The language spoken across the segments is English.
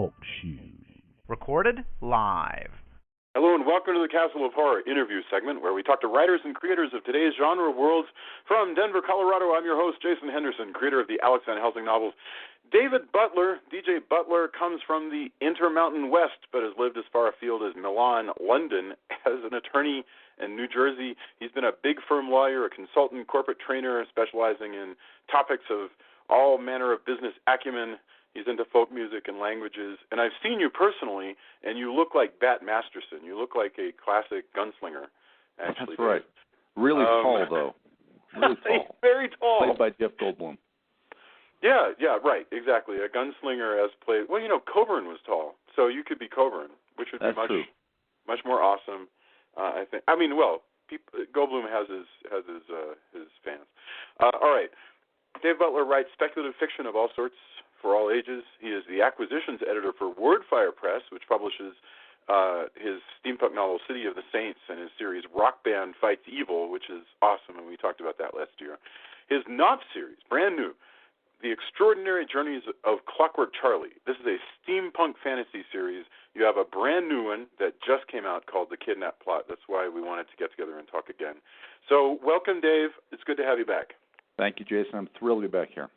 Talk Shoes. Recorded live. Hello and welcome to the Castle of Horror interview segment where we talk to writers and creators of today's genre worlds. From Denver, Colorado, I'm your host, Jason Henderson, creator of the Alex Van Helsing novels. David Butler, DJ Butler, comes from the Intermountain West but has lived as far afield as Milan, London. As an attorney in New Jersey, he's been a big firm lawyer, a consultant, corporate trainer specializing in topics of all manner of business acumen. He's into folk music and languages. And I've seen you personally, and you look like Bat Masterson. You look like a classic gunslinger, actually. That's right. Really tall, though. Really tall. He's very tall. Played by Jeff Goldblum. Yeah, right, exactly. A gunslinger as played. Well, you know, Coburn was tall, so you could be Coburn, which would be much more awesome. I think. I mean, well, Goldblum has his fans. All right. Dave Butler writes speculative fiction of all sorts for all ages. He is the acquisitions editor for Wordfire Press, which publishes his steampunk novel City of the Saints and his series Rock Band Fights Evil, which is awesome, and we talked about that last year. His Knopf series, brand new, The Extraordinary Journeys of Clockwork Charlie. This is a steampunk fantasy series. You have a brand new one that just came out called The Kidnap Plot. That's why we wanted to get together and talk again. So welcome, Dave. It's good to have you back. Thank you, Jason. I'm thrilled to be back here.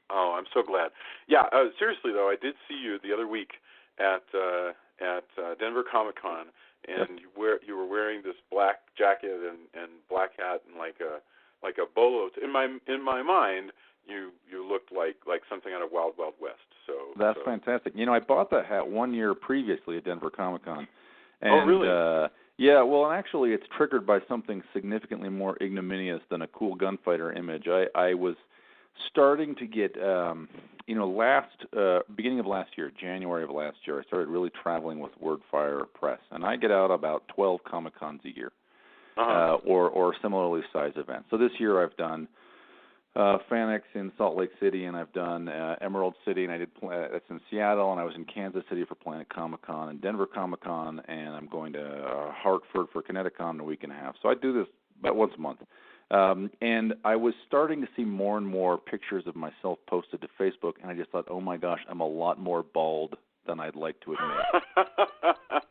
Oh, I'm so glad. Yeah, seriously, though, I did see you the other week at Denver Comic-Con, and you were wearing this black jacket and black hat and like a bolo. In my mind, you looked like something out of Wild Wild West. That's fantastic. You know, I bought that hat 1 year previously at Denver Comic-Con. And, oh, really? Yeah, well, and actually it's triggered by something significantly more ignominious than a cool gunfighter image. I was starting to get, beginning of last year, January of last year, I started really traveling with Wordfire Press, and I get out about 12 Comic-Cons a year, or similarly sized events. So this year I've done FanX in Salt Lake City, and I've done Emerald City, and I did that's in Seattle, and I was in Kansas City for Planet Comic-Con and Denver Comic-Con, and I'm going to Hartford for Kineticon in a week and a half. So I do this about once a month. And I was starting to see more and more pictures of myself posted to Facebook, and I just thought, oh my gosh, I'm a lot more bald than I'd like to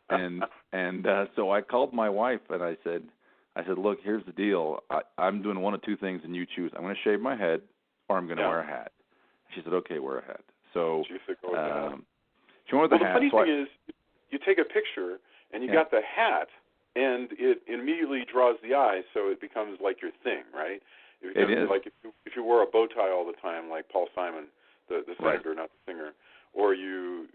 admit. So I called my wife and I said, look, here's the deal. I'm doing one of two things, and you choose. I'm going to shave my head, or I'm going to wear a hat. She said, okay, wear a hat. So she wanted the hat. The funny thing is, you take a picture, and you got the hat, and it immediately draws the eye, so it becomes like your thing, right? It is. Like if you wore a bow tie all the time, like Paul Simon, the senator, not the singer, or you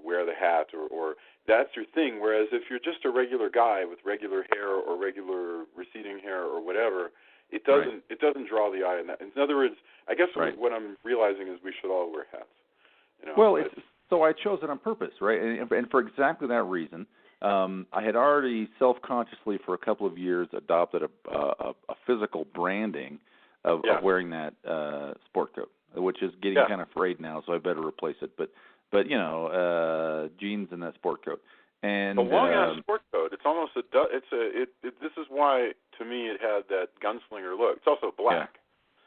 wear the hat, or that's your thing. Whereas if you're just a regular guy with regular hair or regular receding hair or whatever, it doesn't draw the eye. In other words, I guess what I'm realizing is we should all wear hats. You know? Well, so I chose it on purpose, right? And for exactly that reason. I had already self-consciously for a couple of years adopted a physical branding of wearing that sport coat, which is getting kind of frayed now, so I better replace it. But jeans and that sport coat. And a long-ass sport coat. It's almost this is why to me it had that gunslinger look. It's also black.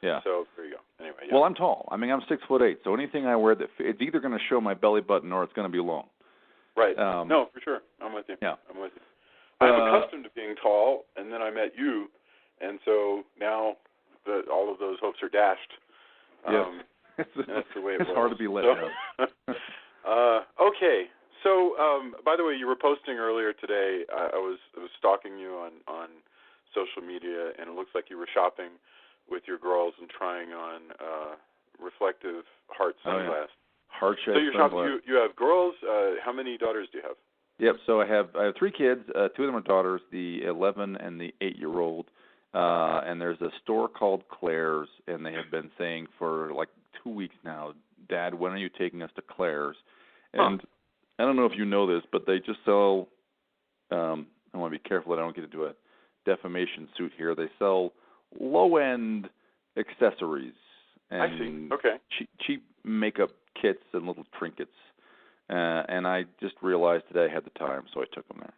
Yeah. So there you go. Anyway. Yeah. Well, I'm tall. I mean, I'm 6'8", so anything I wear it's either going to show my belly button or it's going to be long. Right. No, for sure. I'm with you. Yeah. I'm with you. I'm accustomed to being tall, and then I met you, and so now all of those hopes are dashed. That's the way it it's was. hard to be let go. Okay. So, by the way, you were posting earlier today. I was stalking you on social media, and it looks like you were shopping with your girls and trying on reflective heart sunglasses. Heart-shaped so you're shopping. You have girls. How many daughters do you have? Yep. So I have 3 kids. 2 of them are daughters, the 11 and the 8-year-old. And there's a store called Claire's, and they have been saying for like 2 weeks now, Dad, when are you taking us to Claire's? And I don't know if you know this, but they just sell. I want to be careful that I don't get into a defamation suit here. They sell low-end accessories and I see. Okay. cheap makeup kits and little trinkets. And I just realized today I had the time, so I took them there.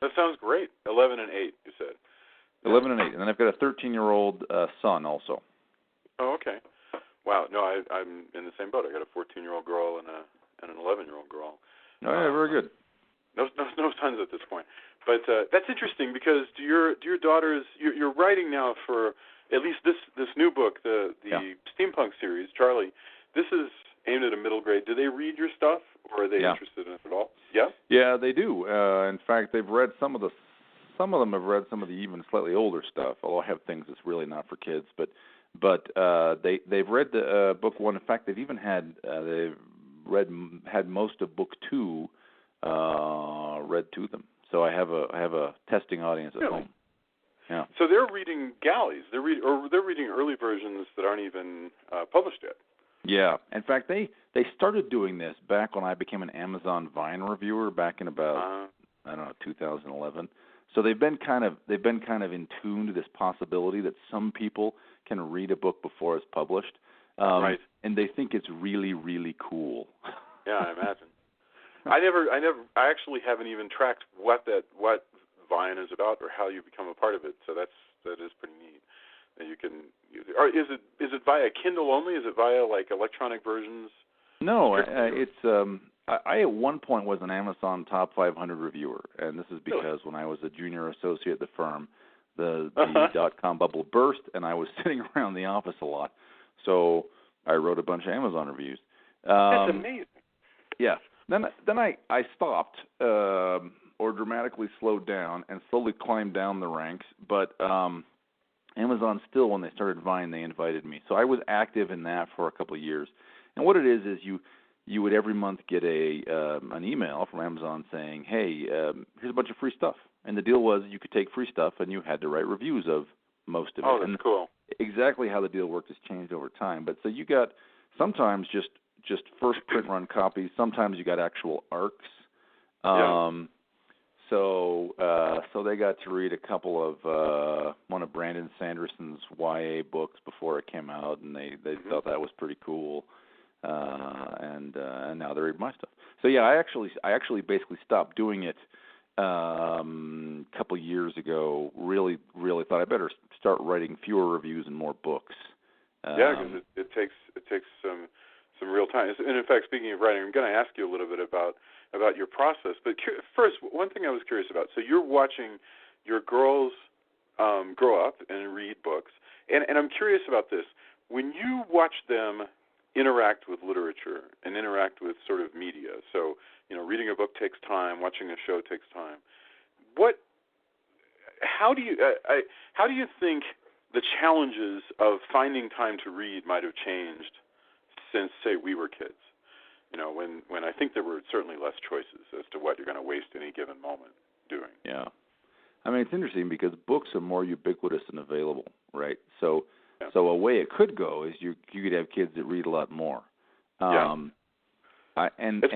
That sounds great. 11 and 8, you said. 11 and 8. And then I've got a 13-year-old son also. Oh, okay. Wow. No, I'm in the same boat. I got a 14-year-old girl and and an 11-year-old girl. Oh, yeah, very good. No sons at this point. But that's interesting because do your daughters? You're writing now for at least this new book, the steampunk series, Charlie. This is aimed at a middle grade. Do they read your stuff, or are they interested in it at all? Yeah. Yeah, they do. In fact, they've read some of them have read some of the even slightly older stuff. Although I have things that's really not for kids, but they've read the book one. In fact, they've even had most of book two read to them. So I have a testing audience at home. Yeah. So they're reading galleys. They're reading early versions that aren't even published yet. Yeah. In fact, they started doing this back when I became an Amazon Vine reviewer back in about 2011. So they've been kind of in tune to this possibility that some people can read a book before it's published. Right. And they think it's really, really cool. Yeah, I imagine. I actually haven't even tracked what Vine is about or how you become a part of it. So that is pretty neat. That you can. Or is it via Kindle only? Is it via like electronic versions? No, it's. I at one point was an Amazon Top 500 reviewer, and this is because when I was a junior associate at the firm, the .com bubble burst, and I was sitting around the office a lot. So I wrote a bunch of Amazon reviews. That's amazing. Yeah. Then I stopped or dramatically slowed down and slowly climbed down the ranks. But Amazon still, when they started Vine, they invited me. So I was active in that for a couple of years. And what it is you would every month get an email from Amazon saying, hey, here's a bunch of free stuff. And the deal was you could take free stuff and you had to write reviews of most of it. Oh, that's cool. Exactly how the deal worked has changed over time. But so you got sometimes just first print run copies. Sometimes you got actual arcs. So they got to read a couple of one of Brandon Sanderson's YA books before it came out, and they thought that was pretty cool. And now they read my stuff. So yeah, I actually basically stopped doing it a couple of years ago. Really thought I better start writing fewer reviews and more books. Because it takes some real time. And in fact, speaking of writing, I'm going to ask you a little bit about your process. But first, one thing I was curious about. So you're watching your girls grow up and read books, and I'm curious about this. When you watch them interact with literature and interact with sort of media, so reading a book takes time, watching a show takes time. How do you think the challenges of finding time to read might have changed since, say, we were kids? When I think there were certainly less choices as to what you're going to waste any given moment doing. Yeah. I mean, it's interesting because books are more ubiquitous and available, right? So a way it could go is you could have kids that read a lot more. It's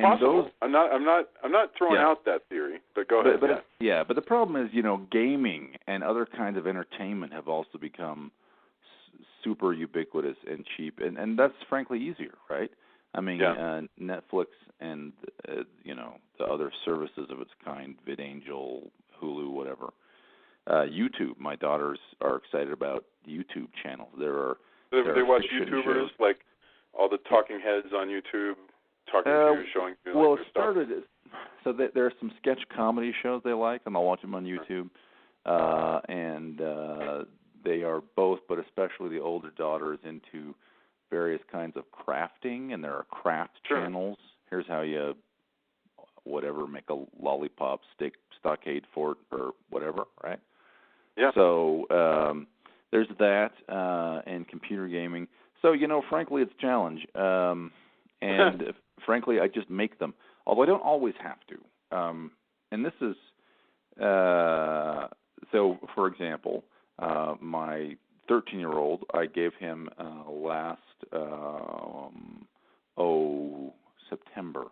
possible. I'm not throwing out that theory, but go ahead. But the problem is, gaming and other kinds of entertainment have also become super ubiquitous and cheap, and that's frankly easier, right? I mean, Netflix and the other services of its kind, VidAngel, Hulu, whatever. YouTube. My daughters are excited about YouTube channels. They watch YouTubers shows. Like all the talking heads on YouTube talking to you, showing you well, like, it started so there are some sketch comedy shows they like, and I'll watch them on YouTube. And they are both, but especially the older daughter, is into various kinds of crafting, and there are craft channels. Here's how you make a lollipop stockade fort or whatever, right? Yeah. So there's that, and computer gaming. So, frankly, it's a challenge. And frankly, I just make them, although I don't always have to. And this is, so, for example, my 13-year-old, I gave him last September.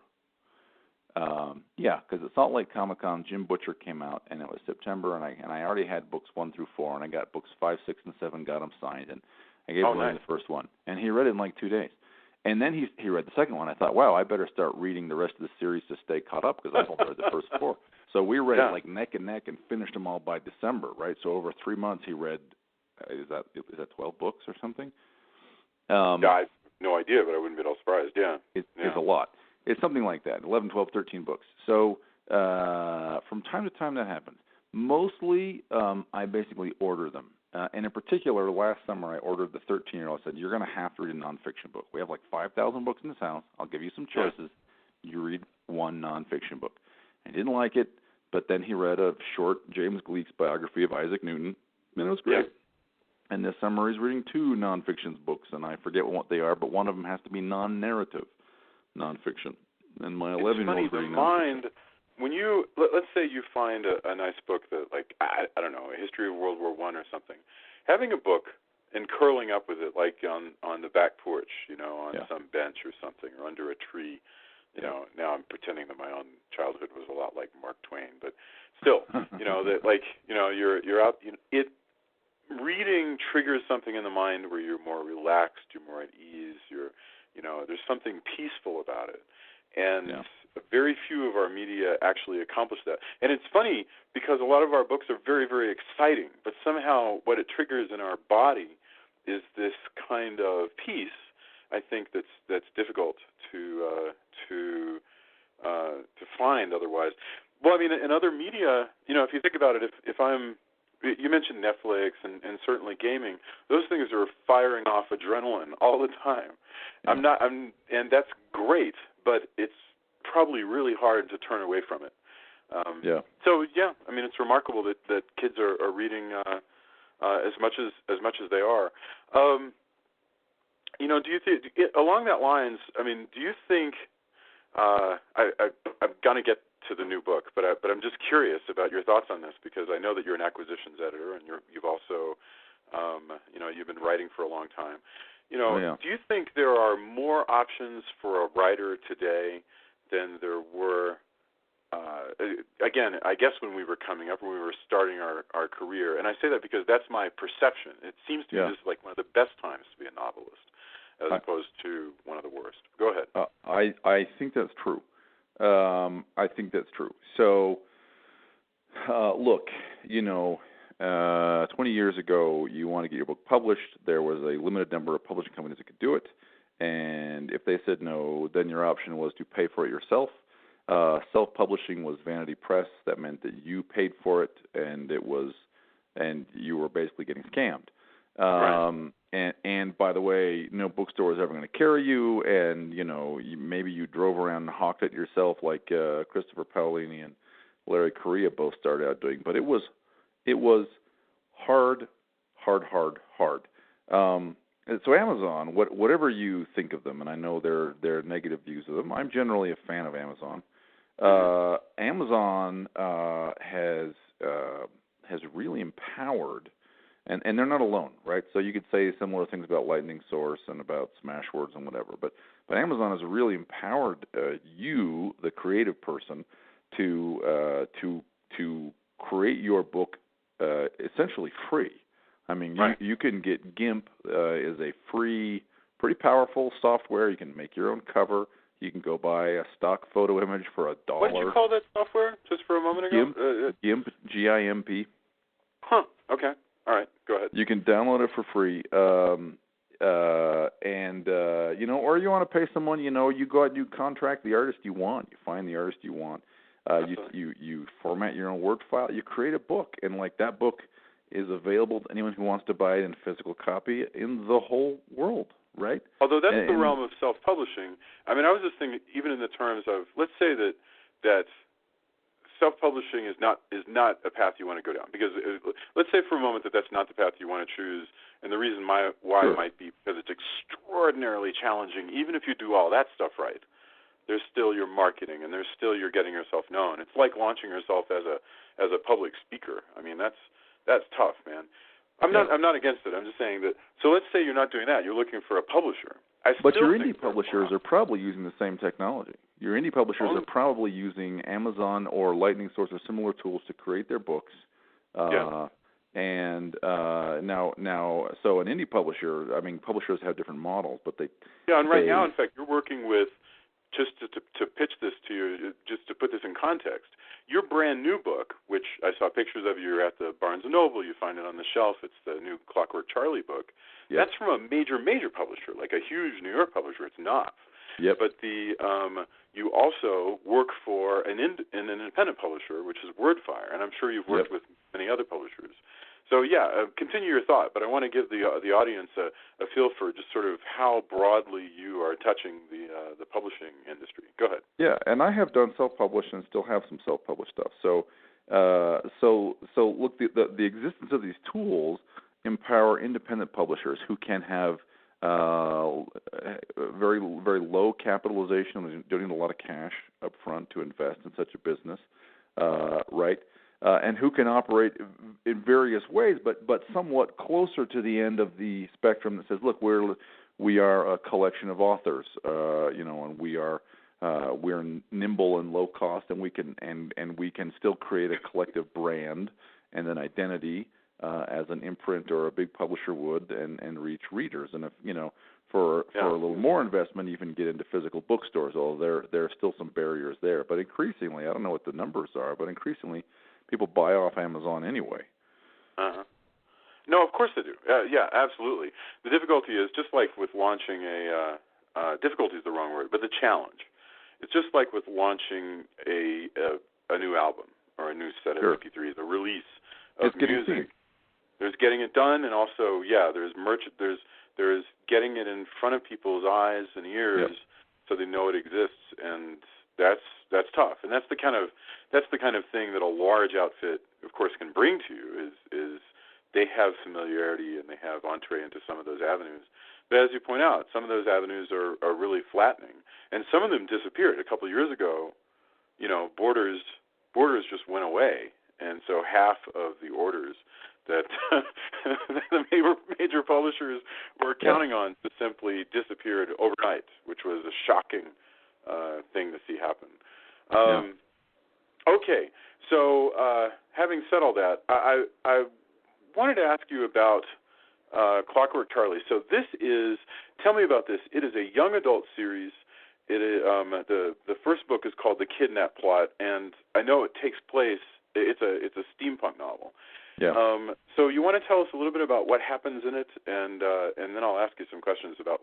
Because at Salt Lake Comic-Con, Jim Butcher came out, and it was September, and I already had books 1 through 4, and I got books 5, 6, and 7, got them signed, and I gave him the first one, and he read it in like 2 days. And then he read the second one. I thought, wow, I better start reading the rest of the series to stay caught up because I've only read the first 4. So we read it like neck and neck and finished them all by December, right? So over 3 months he read, is that 12 books or something? I have no idea, but I wouldn't be at all surprised. Yeah, it's a lot. It's something like that, 11, 12, 13 books. So from time to time that happens. Mostly I basically order them. And in particular, last summer I ordered the 13-year-old. I said, you're going to have to read a nonfiction book. We have like 5,000 books in this house. I'll give you some choices. You read one nonfiction book. I didn't like it, but then he read a short James Gleick's biography of Isaac Newton, and it was great. Yeah. And this summer he's reading 2 nonfiction books, and I forget what they are, but one of them has to be non-narrative nonfiction. And my 11-year-old reading nonfiction. When let's say you find a nice book that, like, I don't know, a history of World War I or something, having a book and curling up with it, like on the back porch, on some bench or something, or under a tree. Now I'm pretending that my own childhood was a lot like Mark Twain, but still, that, like, you're out. It reading triggers something in the mind where you're more relaxed, you're more at ease. There's something peaceful about it, and very few of our media actually accomplish that. And it's funny because a lot of our books are very, very exciting, but somehow what it triggers in our body is this kind of peace. I think that's difficult to find otherwise. Well, I mean, in other media, if you think about it, you mentioned Netflix and certainly gaming, those things are firing off adrenaline all the time. And that's great, but it's probably really hard to turn away from it. So I mean, it's remarkable that kids are reading as much as they are. Do you think along that lines? I mean, do you think I'm gonna get to the new book, but I'm just curious about your thoughts on this because I know that you're an acquisitions editor and you've also you've been writing for a long time. Do you think there are more options for a writer today than there were? Again, I guess when we were coming up, when we were starting our career, and I say that because that's my perception. It seems to me this is like one of the best times to be a novelist, as opposed to one of the worst. Go ahead. I think that's true. I think that's true. So, look, 20 years ago, you want to get your book published. There was a limited number of publishing companies that could do it, and if they said no, then your option was to pay for it yourself. Self-publishing was vanity press. That meant that you paid for it, and you were basically getting scammed. Right. And by the way, no bookstore is ever going to carry you, and maybe you drove around and hawked it yourself, like Christopher Paolini and Larry Correia both started out doing. But it was hard. So Amazon, whatever you think of them, and I know there are negative views of them, I'm generally a fan of Amazon. Amazon has really empowered, and they're not alone, right? So you could say similar things about Lightning Source and about Smashwords and whatever, but Amazon has really empowered you, the creative person, to create your book essentially free. I mean, you can get GIMP is a free, pretty powerful software. You can make your own cover. You can go buy a stock photo image for $1. What did you call that software just for a moment ago? GIMP, GIMP. Huh. Okay. All right. Go ahead. You can download it for free. Or you want to pay someone, you go out and you contract the artist you want. You find the artist you want. You format your own Word file. You create a book, and like that book is available to anyone who wants to buy it in physical copy in the whole world, right? Although that's the realm of self-publishing. I mean, I was just thinking, even in the terms of, let's say that self-publishing is not a path you want to go down. Because let's say for a moment that that's not the path you want to choose, and the reason why might be because it's extraordinarily challenging. Even if you do all that stuff right, there's still your marketing, and there's still your getting yourself known. It's like launching yourself as a public speaker. I mean, that's tough, man. I'm not against it. I'm just saying that. So let's say you're not doing that. You're looking for a publisher. But your indie publishers are probably using the same technology. Your indie publishers are probably using Amazon or Lightning Source or similar tools to create their books. And now, so an indie publisher. I mean, publishers have different models, but they. Yeah, and right now, in fact, you're working with. Just to pitch this to you, just to put this in context, your brand new book, which I saw pictures of, you're at the Barnes & Noble, you find it on the shelf, it's the new Clockwork Charlie book. Yes. That's from a major publisher, like a huge New York publisher. It's Knopf. Yep. But you also work for an independent publisher, which is WordFire, and I'm sure you've worked with many other publishers. So continue your thought, but I want to give the audience a feel for just sort of how broadly you are touching the publishing industry. Go ahead. Yeah, and I have done self-published and still have some self-published stuff. So look, the existence of these tools empower independent publishers who can have very very low capitalization, don't need a lot of cash up front to invest in such a business, right? And who can operate in various ways, but somewhat closer to the end of the spectrum that says, look, we are a collection of authors, and we're nimble and low cost, and we can still create a collective brand and an identity as an imprint or a big publisher would, and reach readers. And if for a little more investment, even get into physical bookstores. Although there are still some barriers there, but increasingly, I don't know what the numbers are, but increasingly, people buy off Amazon anyway. No, of course they do. Yeah, absolutely. The difficulty is just like with launching difficulty is the wrong word, but the challenge. It's just like with launching a new album or a new set of MP3s, a release of music. There's getting it done, and also, there's there's getting it in front of people's eyes and ears so they know it exists, and that's tough. And that's the kind of thing that a large outfit, of course, can bring to you is they have familiarity and they have entree into some of those avenues. But as you point out, some of those avenues are really flattening, and some of them disappeared. A couple of years ago, borders just went away, and so half of the orders that the major publishers were counting on just simply disappeared overnight, which was a shocking thing to see happen. Okay, so having said all that, I wanted to ask you about Clockwork Charlie. So tell me about this. It is a young adult series. It is, the first book is called The Kidnap Plot, and I know it takes place. It's a steampunk novel. Yeah. So you want to tell us a little bit about what happens in it, and then I'll ask you some questions about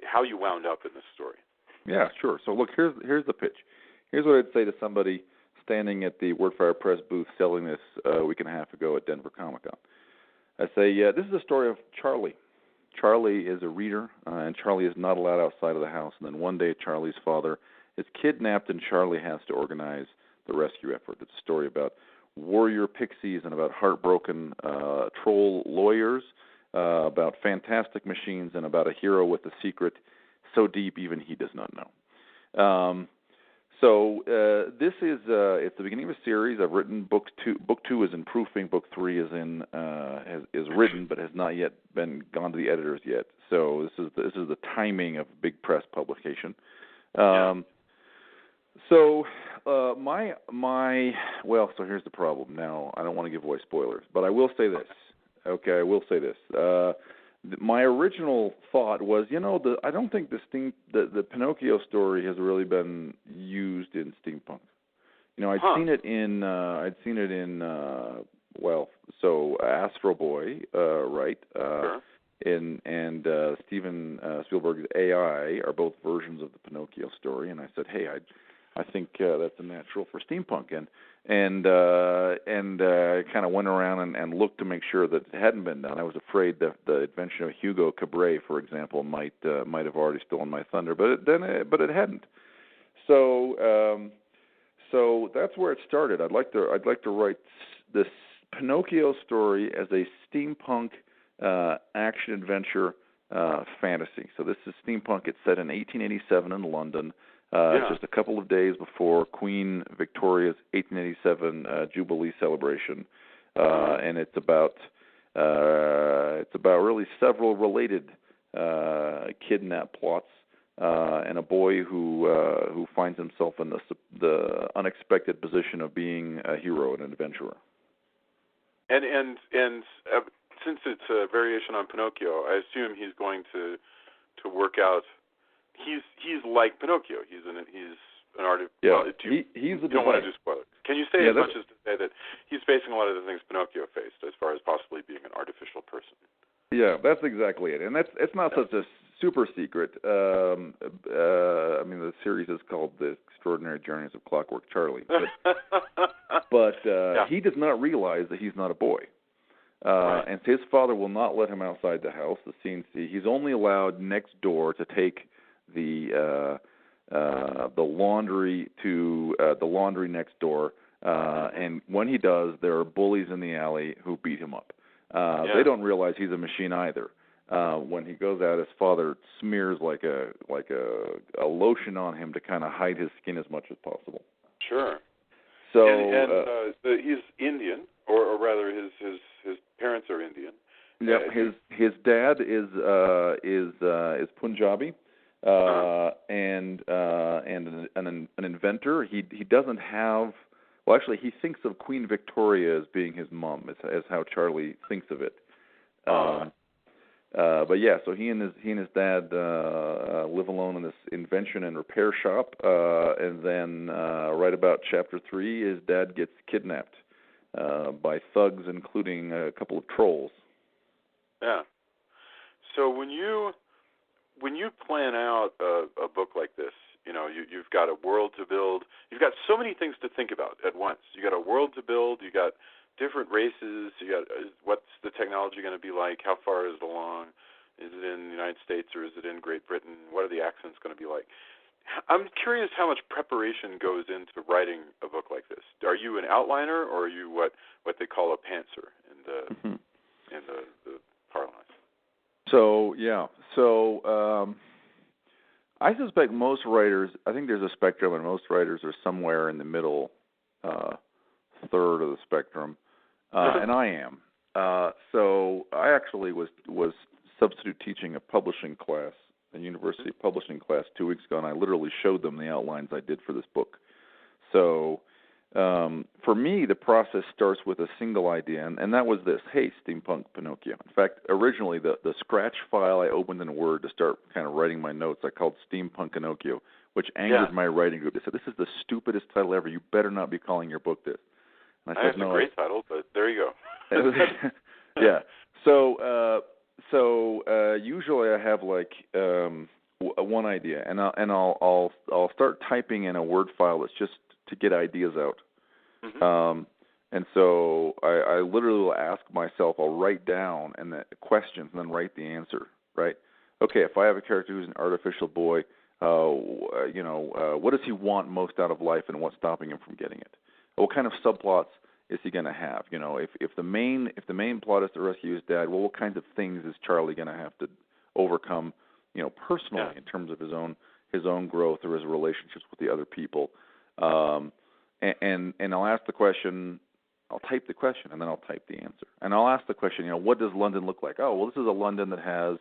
how you wound up in this story. Yeah, sure. So look, here's the pitch. Here's what I'd say to somebody standing at the WordFire Press booth selling this a week and a half ago at Denver Comic-Con. I say, this is the story of Charlie. Charlie is a reader, and Charlie is not allowed outside of the house. And then one day, Charlie's father is kidnapped, and Charlie has to organize the rescue effort. It's a story about warrior pixies and about heartbroken troll lawyers, about fantastic machines, and about a hero with a secret so deep even he does not know. So this is it's the beginning of a series. I've written book two. Book 2 is in proofing. Book 3 is is written but has not yet gone to the editors yet. So this is the timing of big press publication. So so here's the problem. Now I don't want to give away spoilers, but I will say this. Okay, I will say this. My original thought was, I don't think the Pinocchio story has really been used in steampunk. I'd seen it in Astro Boy, right? Sure. And Steven Spielberg's AI are both versions of the Pinocchio story, and I said, hey, I think that's a natural for steampunk, and kind of went around and looked to make sure that it hadn't been done. I was afraid that the invention of Hugo Cabret, for example, might have already stolen my thunder, but it hadn't. So that's where it started. I'd like to write this Pinocchio story as a steampunk action adventure fantasy. So this is steampunk. It's set in 1887 in London. It's just a couple of days before Queen Victoria's 1887 Jubilee celebration, and it's about really several related kidnap plots, and a boy who finds himself in the unexpected position of being a hero and an adventurer. And since it's a variation on Pinocchio, I assume he's going to work out. He's like Pinocchio. He's an artist. Yeah, he's a. You don't want to do spoilers. Can you say as much as to say that he's facing a lot of the things Pinocchio faced, as far as possibly being an artificial person? Yeah, that's exactly it, and it's not such a super secret. I mean, the series is called The Extraordinary Journeys of Clockwork Charlie, but he does not realize that he's not a boy, and his father will not let him outside the house. The scene, he's only allowed next door to take the laundry to the laundry next door, and when he does, there are bullies in the alley who beat him up. They don't realize he's a machine either. When he goes out, his father smears like a lotion on him to kind of hide his skin as much as possible. Sure. So he's Indian, or rather, his parents are Indian. Yeah, his dad is Punjabi, and an inventor. He doesn't have. Well, actually, he thinks of Queen Victoria as being his mom, as how Charlie thinks of it. But yeah, so he and his dad live alone in this invention and repair shop, and then right about chapter 3, his dad gets kidnapped by thugs, including a couple of trolls. Yeah. So when you plan out a book like this, you know, you've got a world to build. You've got so many things to think about at once. You got a world to build. You got different races. You got what's the technology going to be like? How far is it along? Is it in the United States or is it in Great Britain? What are the accents going to be like? I'm curious how much preparation goes into writing a book like this. Are you an outliner or are you what they call a pantser in the parlance? So yeah, I suspect most writers, I think there's a spectrum, and most writers are somewhere in the middle third of the spectrum, and I am. So I actually was substitute teaching a publishing class, a university publishing class 2 weeks ago, and I literally showed them the outlines I did for this book. So for me, the process starts with a single idea, and that was this: hey, steampunk Pinocchio. In fact, originally the scratch file I opened in Word to start kind of writing my notes, I called Steampunk Pinocchio, which angered my writing group. They said, "This is the stupidest title ever. You better not be calling your book this." And I said, "That's a great title, but there you go." Yeah. So usually I have like one idea, and I'll start typing in a Word file that's just to get ideas out. Mm-hmm. And so I literally will ask myself, I'll write down and the questions and then write the answer, right? Okay, if I have a character who's an artificial boy, what does he want most out of life and what's stopping him from getting it? What kind of subplots is he going to have? You know, if the main plot is to rescue his dad, well, what kinds of things is Charlie going to have to overcome, you know, personally in terms of his own growth or his relationships with the other people? And I'll ask the question, I'll type the question, and then I'll type the answer. And I'll ask the question, you know, what does London look like? Oh, well, this is a London that has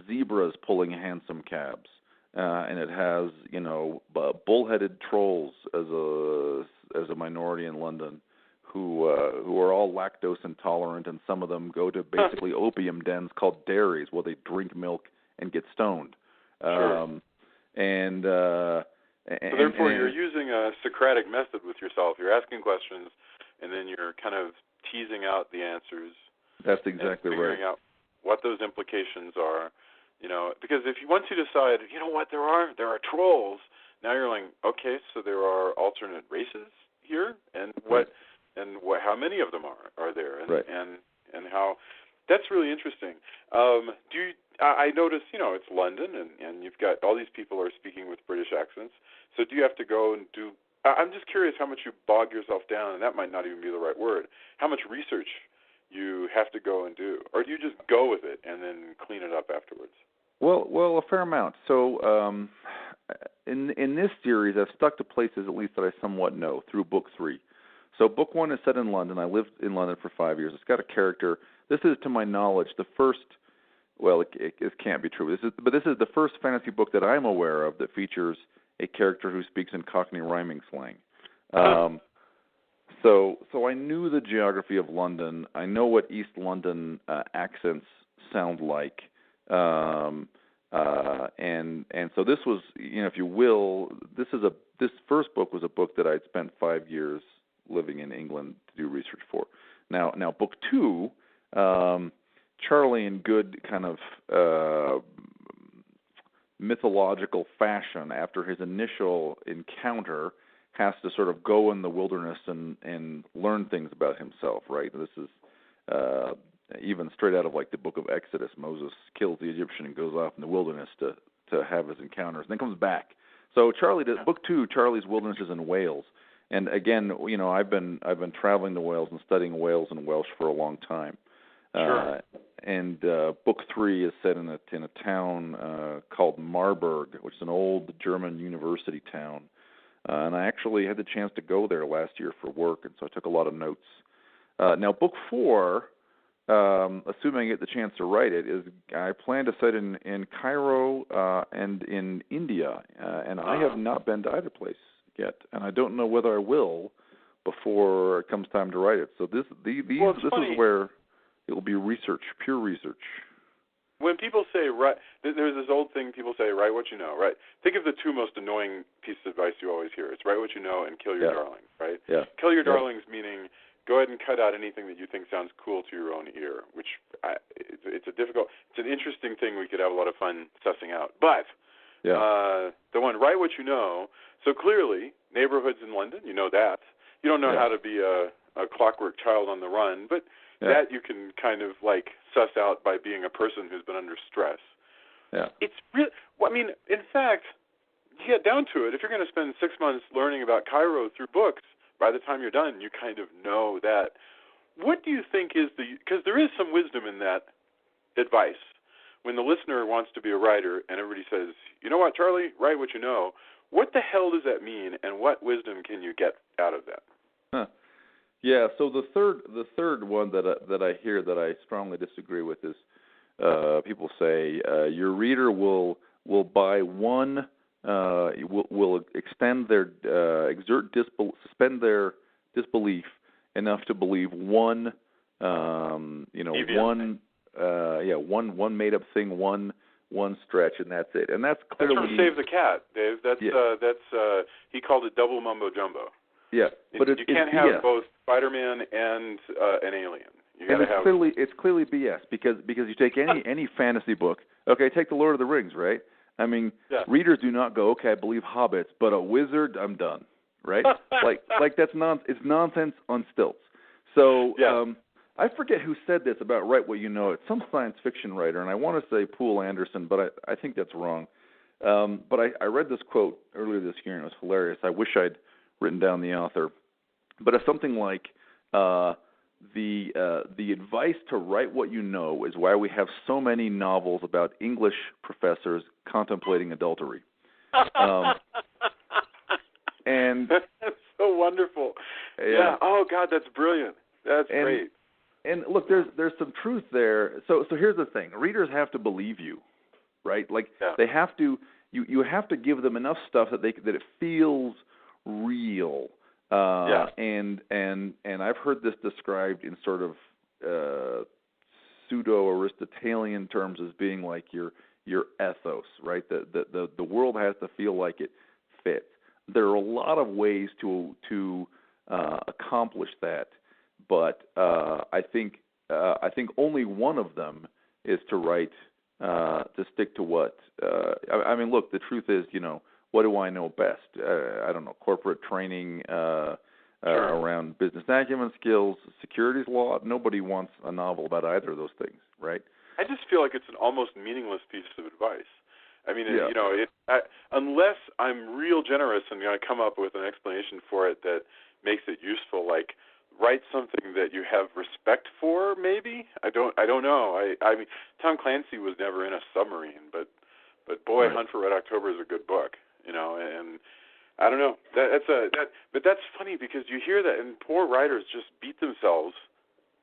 zebras pulling hansom cabs, and it has, you know, bullheaded trolls as a minority in London who are all lactose intolerant, and some of them go to basically opium dens called dairies where they drink milk and get stoned. Sure. So therefore, you're using a Socratic method with yourself. You're asking questions, and then you're kind of teasing out the answers. That's exactly right. Figuring out what those implications are, you know. Because once you decide, you know what, there are trolls. Now you're like, okay, so there are alternate races here, and how many of them are there, and how. That's really interesting. I notice, you know, it's London, and you've got all these people are speaking with British accents. So do you have to go and do? I'm just curious how much you bog yourself down, and that might not even be the right word. How much research you have to go and do, or do you just go with it and then clean it up afterwards? Well, a fair amount. So in this series, I've stuck to places at least that I somewhat know through book 3. So book 1 is set in London. I lived in London for 5 years. It's got a character. This is, to my knowledge, the first. Well, it can't be true. This is the first fantasy book that I'm aware of that features a character who speaks in Cockney rhyming slang. So I knew the geography of London. I know what East London accents sound like, and so this was, you know, if you will, this first book was a book that I'd spent 5 years living in England to do research for. Now book 2 Charlie, in good kind of mythological fashion, after his initial encounter, has to sort of go in the wilderness and learn things about himself, right? This is even straight out of like the book of Exodus. Moses kills the Egyptian and goes off in the wilderness to have his encounters, and then comes back. So Charlie does book 2. Charlie's Wilderness is in Wales, and again, I've been traveling to Wales and studying Wales and Welsh for a long time. Sure. And book 3 is set in a town called Marburg, which is an old German university town. And I actually had the chance to go there last year for work, and so I took a lot of notes. Now, book 4, assuming I get the chance to write it, is I plan to set in Cairo and in India, and I have not been to either place yet, and I don't know whether I will before it comes time to write it. So this is where it will be research, pure research. When people say write, there's this old thing people say, write what you know, right? Think of the 2 most annoying pieces of advice you always hear. It's write what you know and kill your darlings, right? Yeah. Kill your darlings meaning go ahead and cut out anything that you think sounds cool to your own ear, which it's an interesting thing we could have a lot of fun sussing out. But the one, write what you know, so clearly neighborhoods in London, you know that. You don't know how to be a clockwork child on the run, but that you can kind of like suss out by being a person who's been under stress. Yeah. It's real. Well, I mean, in fact, you get down to it. If you're going to spend 6 months learning about Cairo through books, by the time you're done, you kind of know that. What do you think is because there is some wisdom in that advice. When the listener wants to be a writer and everybody says, you know what, Charlie, write what you know, what the hell does that mean, and what wisdom can you get out of that? Huh. Yeah, so the third one that I hear that I strongly disagree with is people say your reader will buy one will extend their suspend their disbelief enough to believe one one made up thing, one stretch, and that's it. And that's clearly from Save the Cat, Dave. That's he called it double mumbo jumbo. Yeah, but you can't have both Spider-Man and an alien. It's clearly BS because you take any fantasy book. Okay, take the Lord of the Rings, right? I mean, readers do not go, okay, I believe hobbits, but a wizard, I'm done, right? like that's it's nonsense on stilts. So I forget who said this about write what you know. It's some science fiction writer, and I want to say Poul Anderson, but I think that's wrong. But I read this quote earlier this year, and it was hilarious. I wish I'd written down the author, but it's something like the advice to write what you know is why we have so many novels about English professors contemplating adultery. And that's so wonderful. Yeah. Oh God, that's brilliant. That's great. And look, there's some truth there. So here's the thing: readers have to believe you, right? Like they have to. You have to give them enough stuff that it feels real. And I've heard this described in sort of pseudo-Aristotelian terms as being like your ethos, right? The world has to feel like it fits. There are a lot of ways to accomplish that, but I think only one of them is to write to stick to what. I mean, look, the truth is, what do I know best? I don't know, corporate training around business acumen skills, securities law. Nobody wants a novel about either of those things, right? I just feel like it's an almost meaningless piece of advice. I mean, unless I'm real generous and going to come up with an explanation for it that makes it useful, like write something that you have respect for, maybe. I don't know. I mean, Tom Clancy was never in a submarine, but boy, right. Hunt for Red October is a good book. And I don't know. But that's funny because you hear that, and poor writers just beat themselves,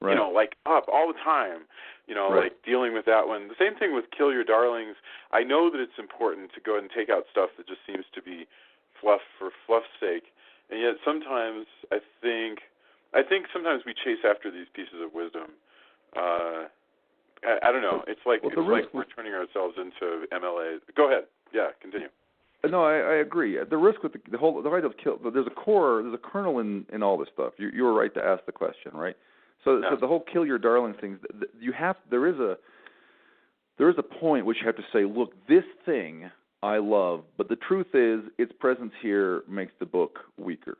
right. Like up all the time, right. like dealing with that one. The same thing with Kill Your Darlings. I know that it's important to go ahead and take out stuff that just seems to be fluff for fluff's sake, and yet sometimes I think sometimes we chase after these pieces of wisdom. I don't know. It's like we're turning ourselves into MLA. Go ahead. Yeah, continue. No, I agree. The risk with the right of kill. There's a kernel in all this stuff. You were right to ask the question, right? So the whole kill your darling things. there is a point which you have to say, look, this thing I love, but the truth is its presence here makes the book weaker.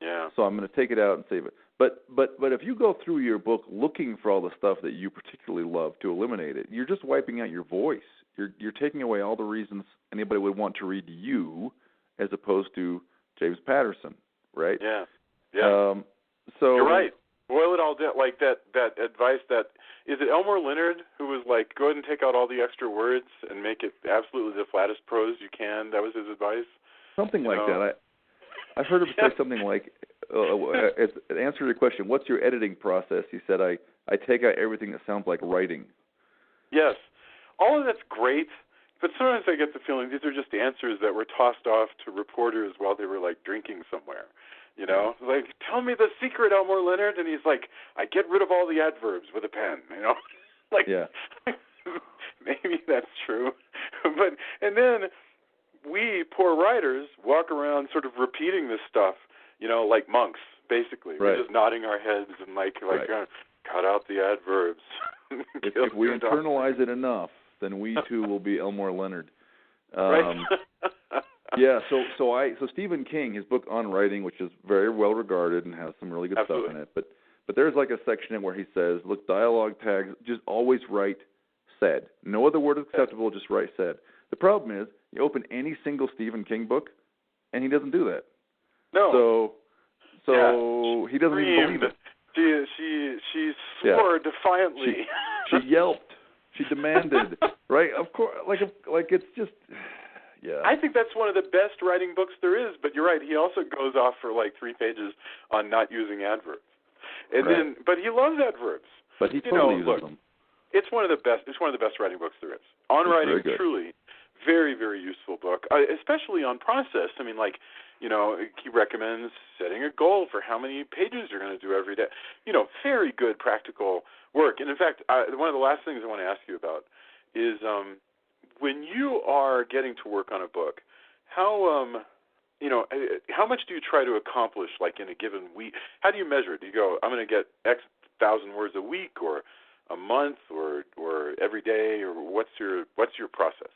Yeah. So I'm going to take it out and save it. But if you go through your book looking for all the stuff that you particularly love to eliminate it, you're just wiping out your voice. You're taking away all the reasons anybody would want to read you, as opposed to James Patterson, right? Yeah. Yeah. So you're right. Boil it all down, like that advice that, is it Elmore Leonard who was like, go ahead and take out all the extra words and make it absolutely the flattest prose you can? That was his advice? Something like that. I've heard him say something like, as an answer to your question, what's your editing process? He said, I take out everything that sounds like writing. Yes. All of that's great, but sometimes I get the feeling these are just answers that were tossed off to reporters while they were, like, drinking somewhere. You know, like, tell me the secret, Elmore Leonard, and he's like, I get rid of all the adverbs with a pen, you know? Like, yeah. Maybe that's true. And then we, poor writers, walk around sort of repeating this stuff, you know, like monks, basically. Right. We're just nodding our heads and cut out the adverbs. If we internalize it enough, then we too will be Elmore Leonard. Right. Yeah, so Stephen King, his book on writing, which is very well regarded and has some really good stuff in it, but there's like a section in where he says, look, dialogue tags, just always write said. No other word is acceptable, just write said. The problem is, you open any single Stephen King book, and he doesn't do that. No. So he doesn't even believe it. She swore defiantly. She yelped. She demanded. Right? Of course. Like it's just. Yeah. I think that's one of the best writing books there is, but you're right. He also goes off for like 3 pages on not using adverbs, but he loves adverbs. But he totally uses them. It's one of the best. It's one of the best writing books there is. On writing, truly, very, very useful book, especially on process. I mean, like, you know, he recommends setting a goal for how many pages you're going to do every day. You know, very good practical work. And in fact, one of the last things I want to ask you about is when you are getting to work on a book, how much do you try to accomplish, like, in a given week? How do you measure it? Do you go, I'm going to get X thousand words a week, or a month, or every day, or what's your process?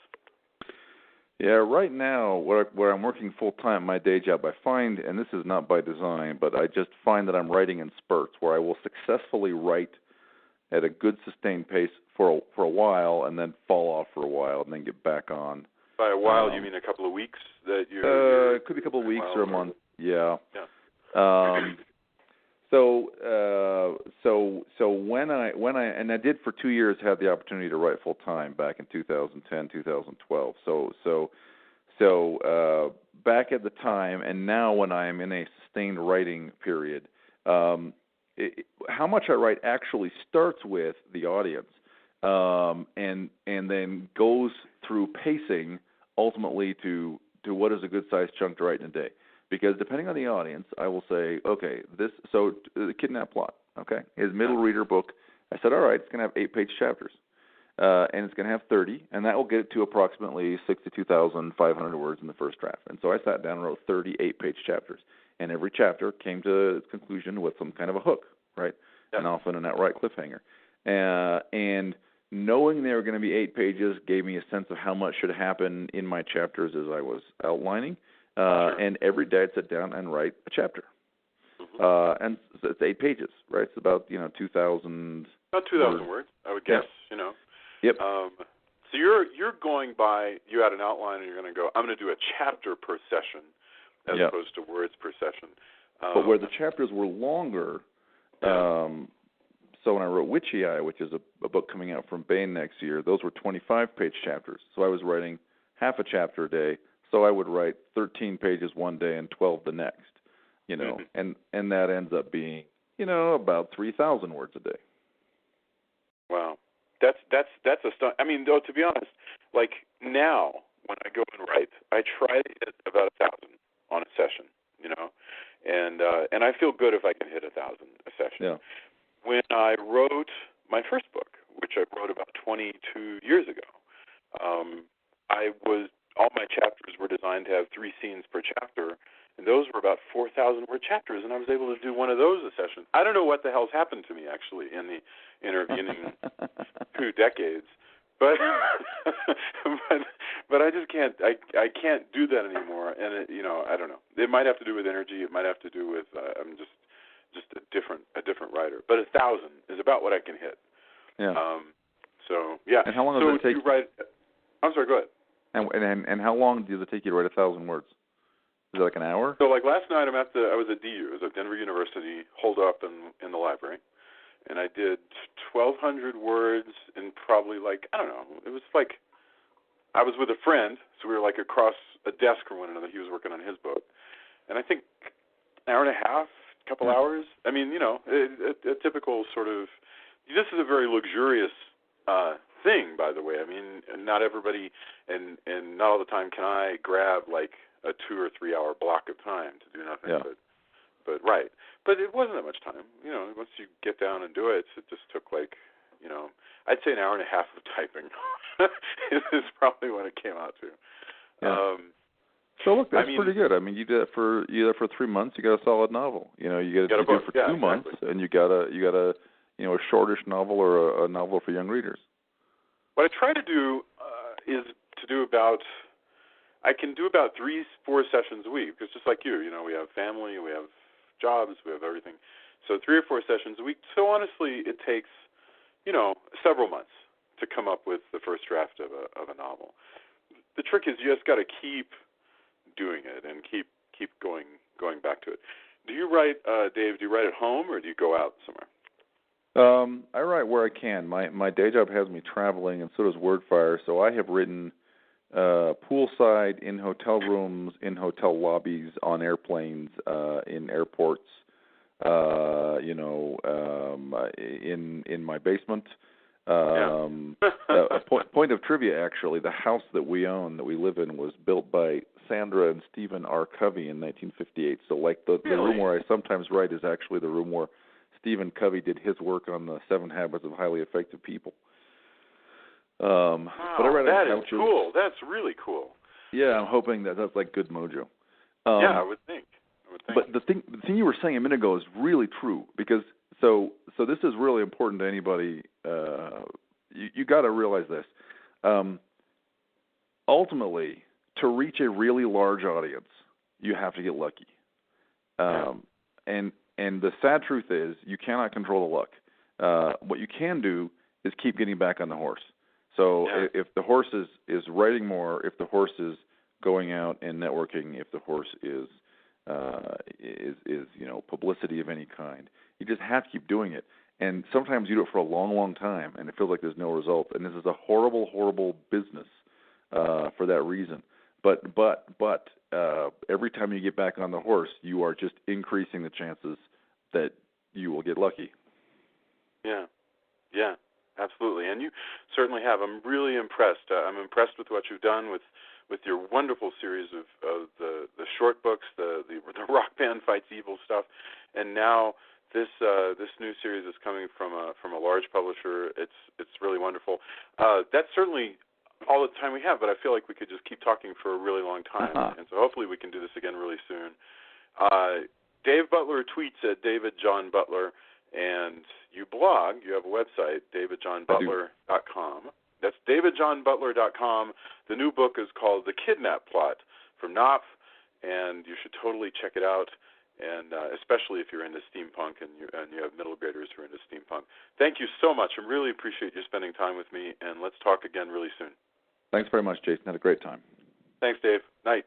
Yeah, right now, where I'm working full-time, my day job, I find, and this is not by design, but I just find that I'm writing in spurts where I will successfully write at a good sustained pace for a while, and then fall off for a while, and then get back on. By a while, you mean a couple of weeks? That it could be a couple of weeks or a month. Yeah. So when I and I did for 2 years have the opportunity to write full time back in 2010, 2012. So back at the time, and now when I am in a sustained writing period, how much I write actually starts with the audience, and then goes through pacing ultimately to what is a good sized chunk to write in a day. Because depending on the audience, I will say, okay, the Kidnap Plot, okay, his middle reader book, I said, all right, it's going to have 8-page chapters, and it's going to have 30, and that will get it to approximately 62,500 words in the first draft. And so I sat down and wrote 30 8-page chapters, and every chapter came to its conclusion with some kind of a hook, right, and often an outright cliffhanger. And knowing they were going to be 8 pages gave me a sense of how much should happen in my chapters as I was outlining. And every day I'd sit down and write a chapter. And it's 8 pages, right? It's about, 2,000. About 2,000 words, I would guess, Yep. So you're going by, you had an outline and you're going to go, I'm going to do a chapter per session as opposed to words per session. But where the chapters were longer, so when I wrote Witchy Eye, which is a book coming out from Baen next year, those were 25-page chapters. So I was writing half a chapter a day. So I would write 13 pages one day and 12 the next, and that ends up being, about 3,000 words a day. Wow, that's astonishing. I mean, though, to be honest, like now when I go and write, I try to hit about 1,000 on a session, and I feel good if I can hit 1,000 a session. Yeah. When I wrote my first book, which I wrote about 22 years ago, all my chapters were designed to have 3 scenes per chapter, and those were about 4,000 word chapters, and I was able to do one of those a session. I don't know what the hell's happened to me actually in intervening 2 decades. But but I just can't. I can't do that anymore. And I don't know. It might have to do with energy. It might have to do with I'm just a different writer. But 1,000 is about what I can hit. Yeah. So yeah. And how long does it take? You write? I'm sorry. Go ahead. And how long does it take you to write 1,000 words? Is it like an hour? So like last night, I was at DU, it was at Denver University, holed up in the library. And I did 1,200 words in probably I don't know, it was like, I was with a friend, so we were like across a desk from one another. He was working on his book. And I think an hour and a half, a couple hours. I mean, a typical sort of, this is a very luxurious thing, by the way. I mean, not everybody, and not all the time can I grab like a 2 or 3 hour block of time to do nothing but write. But it wasn't that much time. Once you get down and do it, it just took I'd say an hour and a half of typing is probably what it came out to. Yeah. So look, that's pretty good. I mean, you did it for 3 months. You got a solid novel. You got to do it for 2 months, and you got a shortish novel or a novel for young readers. What I try to do is to do I can do about 3-4 sessions a week, because just like you, we have family, we have jobs, we have everything. So 3 or 4 sessions a week. So honestly, it takes, several months to come up with the first draft of a novel. The trick is you just got to keep doing it and keep going back to it. Do you write, Dave? Do you write at home or do you go out somewhere? I write where I can. My day job has me traveling, and so does WordFire. So I have written poolside, in hotel rooms, in hotel lobbies, on airplanes, in airports, in my basement. Point of trivia, actually, the house that we own, that we live in, was built by Sandra and Stephen R. Covey in 1958. So the room where I sometimes write is actually the room where Stephen Covey did his work on the 7 Habits of Highly Effective People. Wow, but I read that is cool. That's really cool. Yeah, I'm hoping that's like good mojo. I would think. But the thing you were saying a minute ago is really true, because so this is really important to anybody. You got to realize this. Ultimately, to reach a really large audience, you have to get lucky. And the sad truth is, you cannot control the luck. What you can do is keep getting back on the horse. So if the horse is writing more, if the horse is going out and networking, if the horse is publicity of any kind, you just have to keep doing it. And sometimes you do it for a long, long time, and it feels like there's no result. And this is a horrible, horrible business for that reason. But every time you get back on the horse, you are just increasing the chances that you will get lucky. Yeah, absolutely. And you certainly have. I'm really impressed. I'm impressed with what you've done with your wonderful series of the short books, the rock band fights evil stuff, and now this new series is coming from a large publisher. It's really wonderful. That's certainly all the time we have, but I feel like we could just keep talking for a really long time, and so hopefully we can do this again really soon. Dave Butler tweets at David John Butler, and you blog. You have a website, davidjohnbutler.com. That's davidjohnbutler.com. The new book is called The Kidnap Plot from Knopf, and you should totally check it out, and especially if you're into steampunk and you have middle graders who are into steampunk. Thank you so much. I really appreciate you spending time with me, and let's talk again really soon. Thanks very much, Jason. Had a great time. Thanks, Dave. Night.